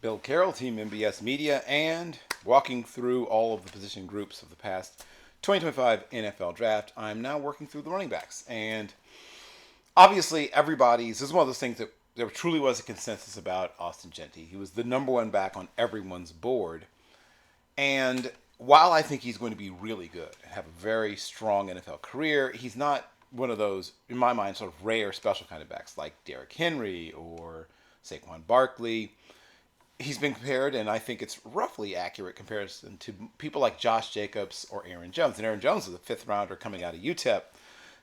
Bill Carroll, Team MBS Media, and walking through all of the position groups of the past 2025 NFL Draft. I'm now working through the running backs. And obviously, this is one of those things that there truly was a consensus about Ashton Jeanty. He was the number one back on everyone's board. And while I think he's going to be really good and have a very strong NFL career, he's not one of those, in my mind, sort of rare special kind of backs like Derrick Henry or Saquon Barkley. He's been compared, and I think it's roughly accurate comparison to people like Josh Jacobs or Aaron Jones. And Aaron Jones was a fifth rounder coming out of UTEP.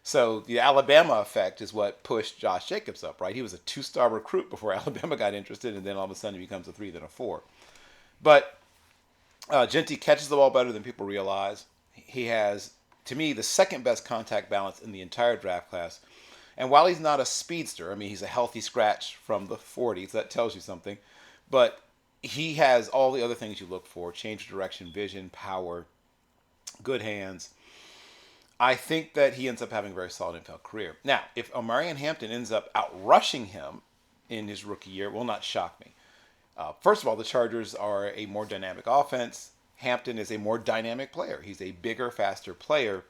So the Alabama effect is what pushed Josh Jacobs up, right? He was a two-star recruit before Alabama got interested, and then all of a sudden he becomes a 3, then a 4. But Jeanty catches the ball better than people realize. He has, to me, the second best contact balance in the entire draft class. And while he's not a speedster, I mean, he's a healthy scratch from the 40s. That tells you something. But he has all the other things you look for: change of direction, vision, power, good hands. I think that he ends up having a very solid NFL career. Now, if Omarion Hampton ends up outrushing him in his rookie year, it will not shock me. First of all, the Chargers are a more dynamic offense. Hampton is a more dynamic player. He's a bigger, faster player,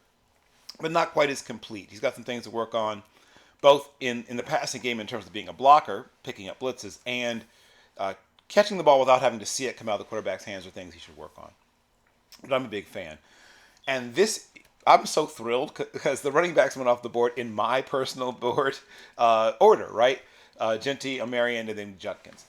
but not quite as complete. He's got some things to work on, both in the passing game in terms of being a blocker, picking up blitzes, and catching the ball without having to see it come out of the quarterback's hands are things he should work on. But I'm a big fan. And I'm so thrilled because the running backs went off the board in my personal board order, right? Jeanty, Omarion, and then Judkins.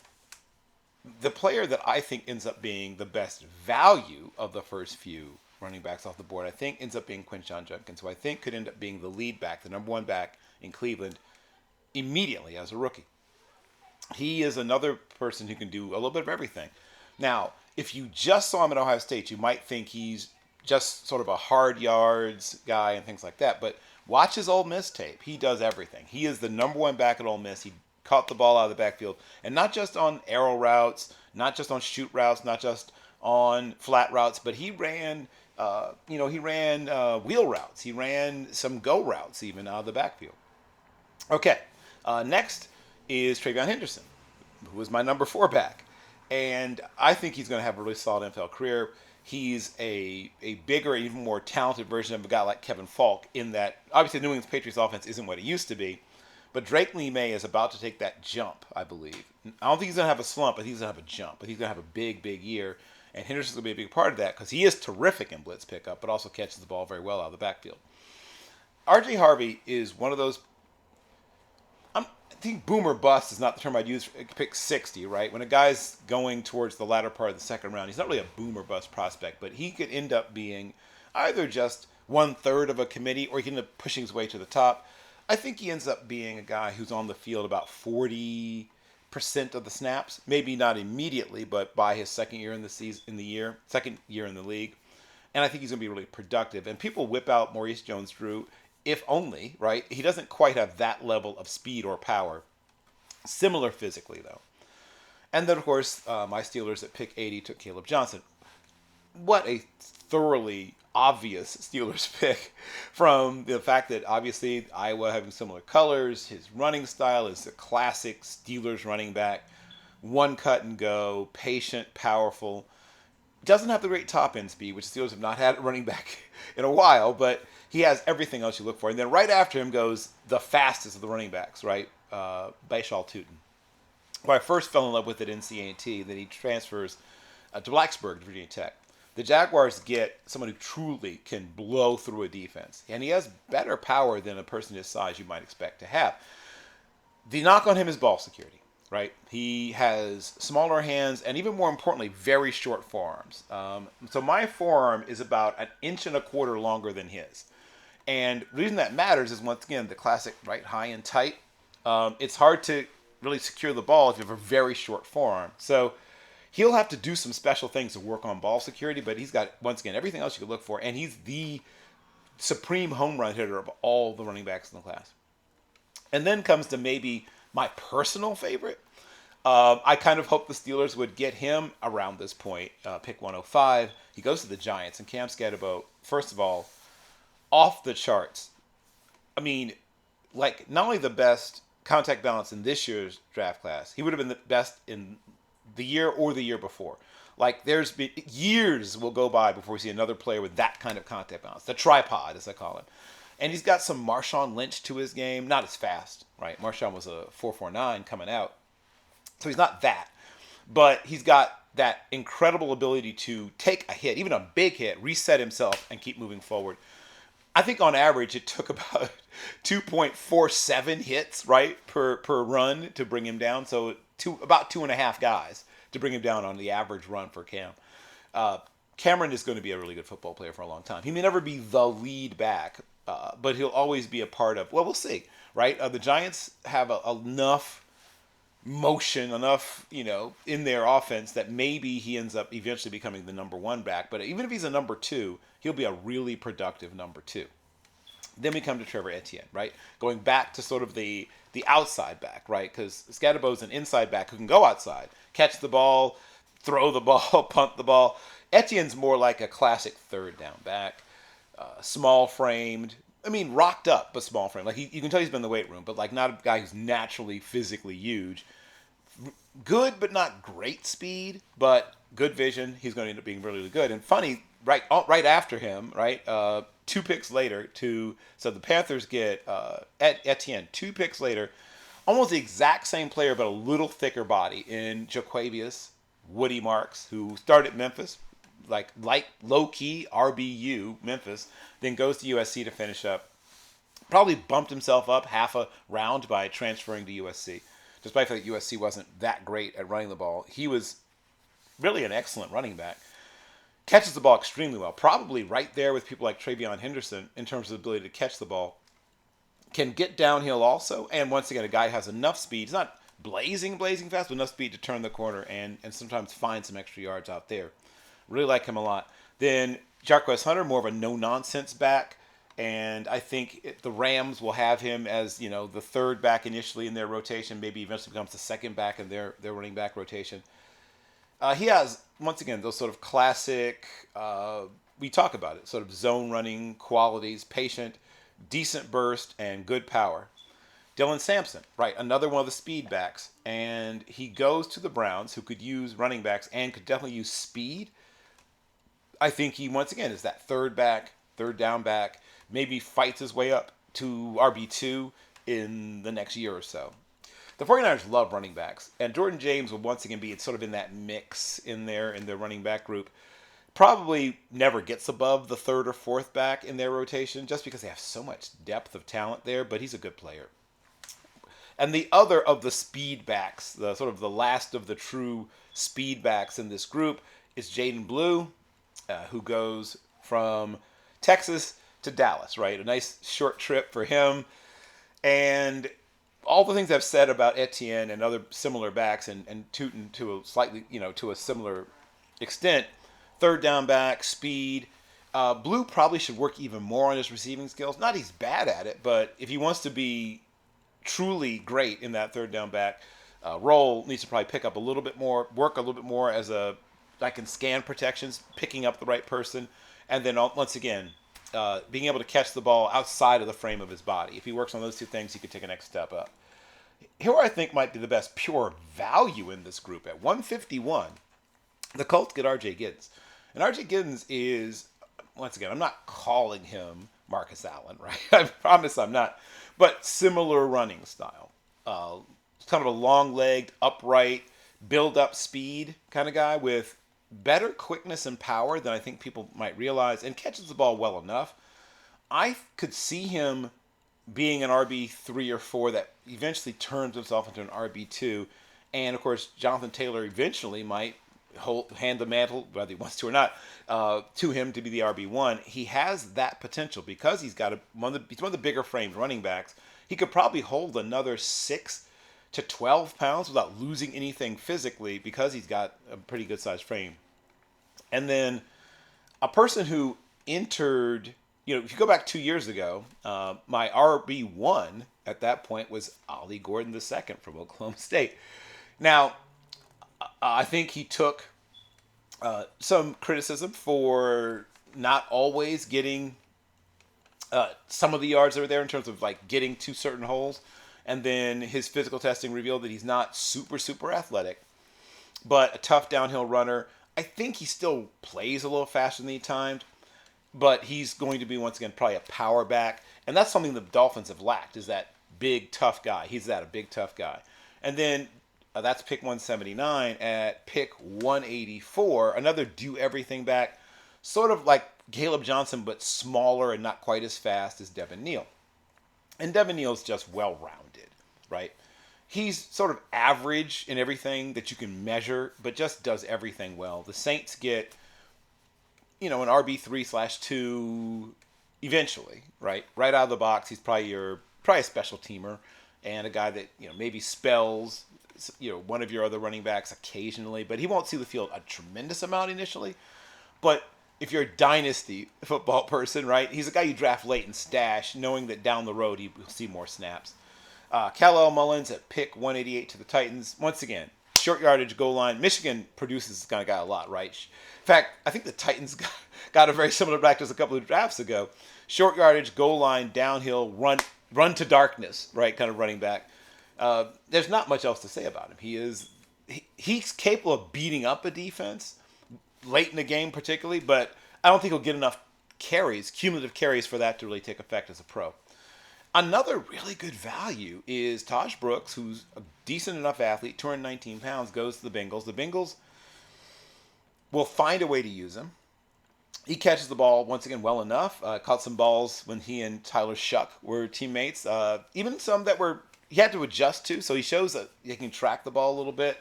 The player that I think ends up being the best value of the first few running backs off the board, I think ends up being Quinshon Judkins, who I think could end up being the lead back, the number one back in Cleveland immediately as a rookie. He is another person who can do a little bit of everything. Now, if you just saw him at Ohio State, you might think he's just sort of a hard yards guy and things like that. But watch his Ole Miss tape. He does everything. He is the number one back at Ole Miss. He caught the ball out of the backfield, and not just on arrow routes, not just on shoot routes, not just on flat routes, but he ran, wheel routes. He ran some go routes even out of the backfield. Okay, next is Travion Henderson, who was my number 4 back, and I think he's going to have a really solid NFL career. He's a bigger, even more talented version of a guy like Kevin Falk in that, obviously, the New England Patriots offense isn't what it used to be, but Drake Lee May is about to take that jump, I believe. I don't think he's going to have a slump, but he's going to have a jump. But he's going to have a big, big year. And Henderson's going to be a big part of that because he is terrific in blitz pickup, but also catches the ball very well out of the backfield. R.J. Harvey is one of those, I think boomer bust is not the term I'd use for pick 60, right? When a guy's going towards the latter part of the second round, he's not really a boomer bust prospect, but he could end up being either just 1/3 of a committee or he can end up pushing his way to the top. I think he ends up being a guy who's on the field about 40% of the snaps. Maybe not immediately, but by his second year in the league. And I think he's going to be really productive. And people whip out Maurice Jones-Drew, if only, right? He doesn't quite have that level of speed or power. Similar physically, though. And then, of course, my Steelers at pick 80 took Caleb Johnson. What a thoroughly obvious Steelers pick, from the fact that obviously Iowa having similar colors. His running style is a classic Steelers running back. One cut and go, patient, powerful. Doesn't have the great top end speed, which Steelers have not had at running back in a while, but he has everything else you look for. And then right after him goes the fastest of the running backs, right? Bashal Tutin. Who I first fell in love with at NCAT, then he transfers to Blacksburg, to Virginia Tech. The Jaguars get someone who truly can blow through a defense. And he has better power than a person his size you might expect to have. The knock on him is ball security, right? He has smaller hands and, even more importantly, very short forearms. So my forearm is about 1.25 inches longer than his. And the reason that matters is, once again, the classic, right, high and tight. It's hard to really secure the ball if you have a very short forearm. So he'll have to do some special things to work on ball security, but he's got, once again, everything else you could look for, and he's the supreme home run hitter of all the running backs in the class. And then comes to maybe my personal favorite. I kind of hope the Steelers would get him around this point, pick 105. He goes to the Giants, and Cam Scatterbo, first of all, off the charts. I mean, like, not only the best contact balance in this year's draft class, he would have been the best in the year or the year before. Like there's been years will go by before we see another player with that kind of contact balance, the tripod as I call him. And he's got some Marshawn Lynch to his game, not as fast, right? Marshawn was a 4.49 coming out, so he's not that, but he's got that incredible ability to take a hit, even a big hit, reset himself, and keep moving forward. I think on average it took about 2.47 hits, right, per run to bring him down. So about 2.5 guys to bring him down on the average run for Cam. Cameron is going to be a really good football player for a long time. He may never be the lead back, but he'll always be a part of. Well, we'll see, right? The Giants have enough motion, enough, in their offense that maybe he ends up eventually becoming the number one back. But even if he's a number two, he'll be a really productive number two. Then we come to Trevor Etienne, right? Going back to sort of the outside back, right? Because Scatterbo's an inside back who can go outside, catch the ball, throw the ball, punt the ball. Etienne's more like a classic third down back, small framed. I mean, rocked up, but small frame. Like you can tell he's been in the weight room, but like not a guy who's naturally physically huge. Good, but not great speed, but good vision. He's going to end up being really, really good. And funny, right after him, right, 2 picks later so the Panthers get Etienne 2 picks later, almost the exact same player, but a little thicker body in Jaquavius Woody Marks, who started at Memphis, like low-key RBU Memphis, then goes to USC to finish up. Probably bumped himself up half a round by transferring to USC. Despite the fact that USC wasn't that great at running the ball, he was really an excellent running back. Catches the ball extremely well. Probably right there with people like Travion Henderson in terms of the ability to catch the ball. Can get downhill also. And once again, a guy who has enough speed. He's not blazing fast, but enough speed to turn the corner and sometimes find some extra yards out there. Really like him a lot. Then Jarquez Hunter, more of a no-nonsense back. And I think the Rams will have him as, the third back initially in their rotation. Maybe eventually becomes the second back in their running back rotation. He has, once again, those sort of classic, we talk about it, sort of zone running qualities, patient, decent burst, and good power. Dylan Sampson, right, another one of the speed backs. And he goes to the Browns, who could use running backs and could definitely use speed. I think he, once again, is that third down back, maybe fights his way up to RB2 in the next year or so. The 49ers love running backs, and Jordan James will once again be sort of in that mix in their running back group. Probably never gets above the third or fourth back in their rotation just because they have so much depth of talent there, but he's a good player. And the other of the speed backs, the sort of the last of the true speed backs in this group, is Jaden Blue, who goes from Texas to Dallas, right? A nice short trip for him. And all the things I've said about Etienne and other similar backs and Tootin to a slightly, to a similar extent, third down back, speed. Blue probably should work even more on his receiving skills. Not he's bad at it, but if he wants to be truly great in that third down back role, needs to probably pick up a little bit more, work a little bit more as I can scan protections, picking up the right person, and then once again, being able to catch the ball outside of the frame of his body. If he works on those two things, he could take a next step up. Here I think might be the best pure value in this group. At 151, the Colts get R.J. Giddens. And R.J. Giddens is, once again, I'm not calling him Marcus Allen, right? I promise I'm not. But similar running style. Kind of a long-legged, upright, build-up speed kind of guy with better quickness and power than I think people might realize, and catches the ball well enough. I could see him being an RB3 or 4 that eventually turns himself into an RB2. And, of course, Jonathan Taylor eventually might hand the mantle, whether he wants to or not, to him to be the RB1. He has that potential because he's got he's one of the bigger framed running backs. He could probably hold another 6 to 12 pounds without losing anything physically because he's got a pretty good sized frame. And then a person who entered, if you go back 2 years ago, my RB1 at that point was Ollie Gordon II from Oklahoma State. Now, I think he took some criticism for not always getting some of the yards that were there in terms of like getting to certain holes. And then his physical testing revealed that he's not super, super athletic. but a tough downhill runner. I think he still plays a little faster than he timed, but he's going to be, once again, probably a power back. And that's something the Dolphins have lacked, is that big, tough guy. He's a big, tough guy. And then that's pick 179. At pick 184, another do-everything back, sort of like Caleb Johnson, but smaller and not quite as fast as Devin Neal. And Devin Neal's just well-rounded, right? He's sort of average in everything that you can measure, but just does everything well. The Saints get, an RB3/2 eventually, right? Right out of the box, he's probably a special teamer and a guy that, maybe spells, one of your other running backs occasionally, but he won't see the field a tremendous amount initially. But if you're a dynasty football person, right, he's a guy you draft late and stash, knowing that down the road he'll see more snaps. Kal-El Mullins at pick 188 to the Titans. Once again, short yardage, goal line. Michigan produces this kind of guy a lot, right? In fact, I think the Titans got a very similar practice a couple of drafts ago. Short yardage, goal line, downhill, run to darkness, right, kind of running back. There's not much else to say about him. He's capable of beating up a defense late in the game particularly, but I don't think he'll get enough cumulative carries, for that to really take effect as a pro. Another really good value is Taj Brooks, who's a decent enough athlete, 219 pounds, goes to the Bengals. The Bengals will find a way to use him. He catches the ball, once again, well enough. Caught some balls when he and Tyler Shuck were teammates. Even some that he had to adjust to, so he shows that he can track the ball a little bit.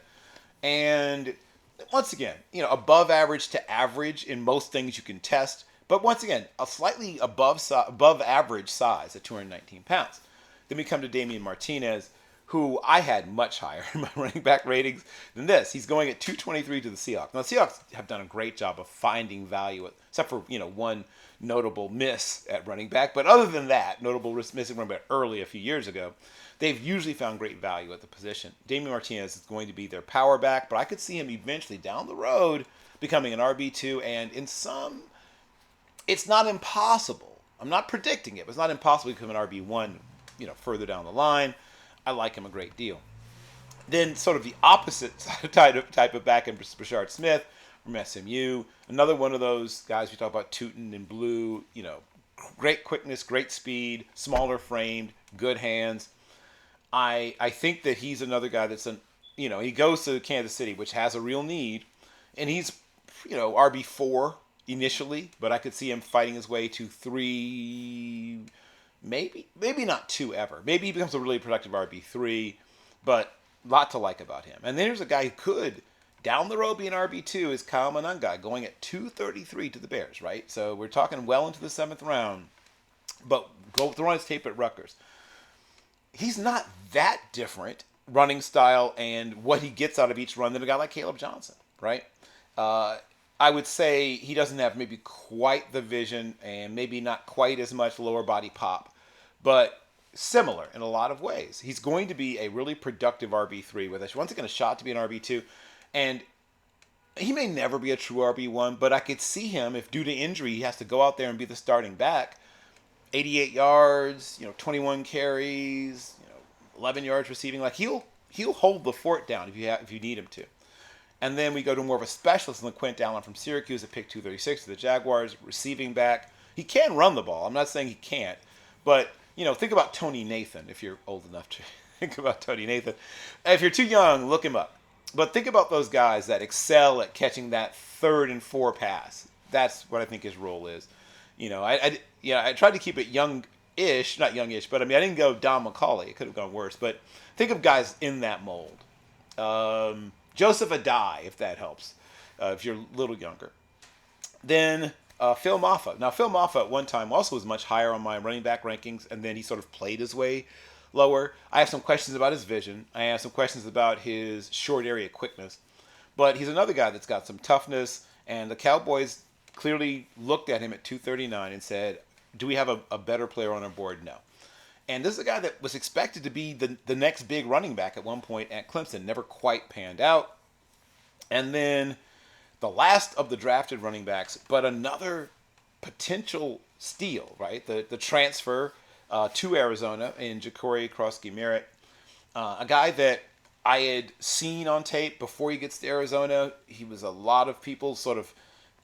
And once again, above average to average in most things you can test. But once again, a slightly above average size at 219 pounds. Then we come to Damian Martinez, who I had much higher in my running back ratings than this. He's going at 223 to the Seahawks. Now, the Seahawks have done a great job of finding value, except for one notable miss at running back. But other than that, notable missing running back early a few years ago, they've usually found great value at the position. Damian Martinez is going to be their power back, but I could see him eventually down the road becoming an RB2, and in some, it's not impossible. I'm not predicting it, but it's not impossible to become an RB1, further down the line. I like him a great deal. Then sort of the opposite type of back in Brashard Smith from SMU. Another one of those guys we talk about, tooting in blue, great quickness, great speed, smaller framed, good hands. I think that he's another guy that's he goes to Kansas City, which has a real need, and he's RB4 initially, but I could see him fighting his way to 3, maybe not 2 ever. Maybe he becomes a really productive RB3, but a lot to like about him. And then there's a guy who could down the road be an RB2 is Kyle Monangai, going at 233 to the Bears, right? So we're talking well into the 7th round, but go throw on his tape at Rutgers. He's not that different running style and what he gets out of each run than a guy like Caleb Johnson, right? I would say he doesn't have maybe quite the vision and maybe not quite as much lower body pop, but similar in a lot of ways. He's going to be a really productive RB3 with us. Once again, a shot to be an RB2. And he may never be a true RB1, but I could see him, if due to injury he has to go out there and be the starting back, 88 yards, 21 carries, 11 yards receiving. Like he'll hold the fort down if you need him to. And then we go to more of a specialist in Quint Allen from Syracuse at pick 236 to the Jaguars, receiving back. He can run the ball. I'm not saying he can't, but think about Tony Nathan if you're old enough to think about Tony Nathan. If you're too young, look him up. But think about those guys that excel at catching that 3rd and 4 pass. That's what I think his role is. I tried to keep it young-ish, not young-ish, but I didn't go Don McCauley. It could have gone worse. But think of guys in that mold. Joseph Adai, if that helps, if you're a little younger. Then Phil Maffa. Now, Phil Maffa at one time also was much higher on my running back rankings, and then he sort of played his way lower. I have some questions about his vision. I have some questions about his short area quickness. But he's another guy that's got some toughness, and the Cowboys clearly looked at him at 239 and said, do we have a better player on our board? No. And this is a guy that was expected to be the next big running back at one point at Clemson. Never quite panned out. And then the last of the drafted running backs, but another potential steal, right? The transfer to Arizona in Ja'Cory Krosky Merritt. A guy that I had seen on tape before he gets to Arizona, he was a lot of people's sort of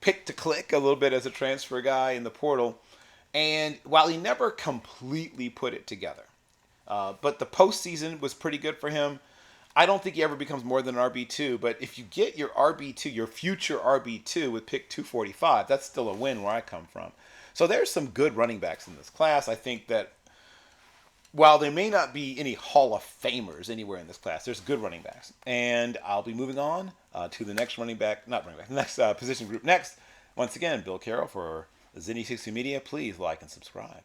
pick to click a little bit as a transfer guy in the portal. And while he never completely put it together, but the postseason was pretty good for him. I don't think he ever becomes more than an RB2, but if you get your RB2, your future RB2 with pick 245, that's still a win where I come from. So there's some good running backs in this class. I think that while there may not be any Hall of Famers anywhere in this class, there's good running backs. And I'll be moving on to the next next position group next. Once again, Bill Carroll for Zinni 60 Media. Please like and subscribe.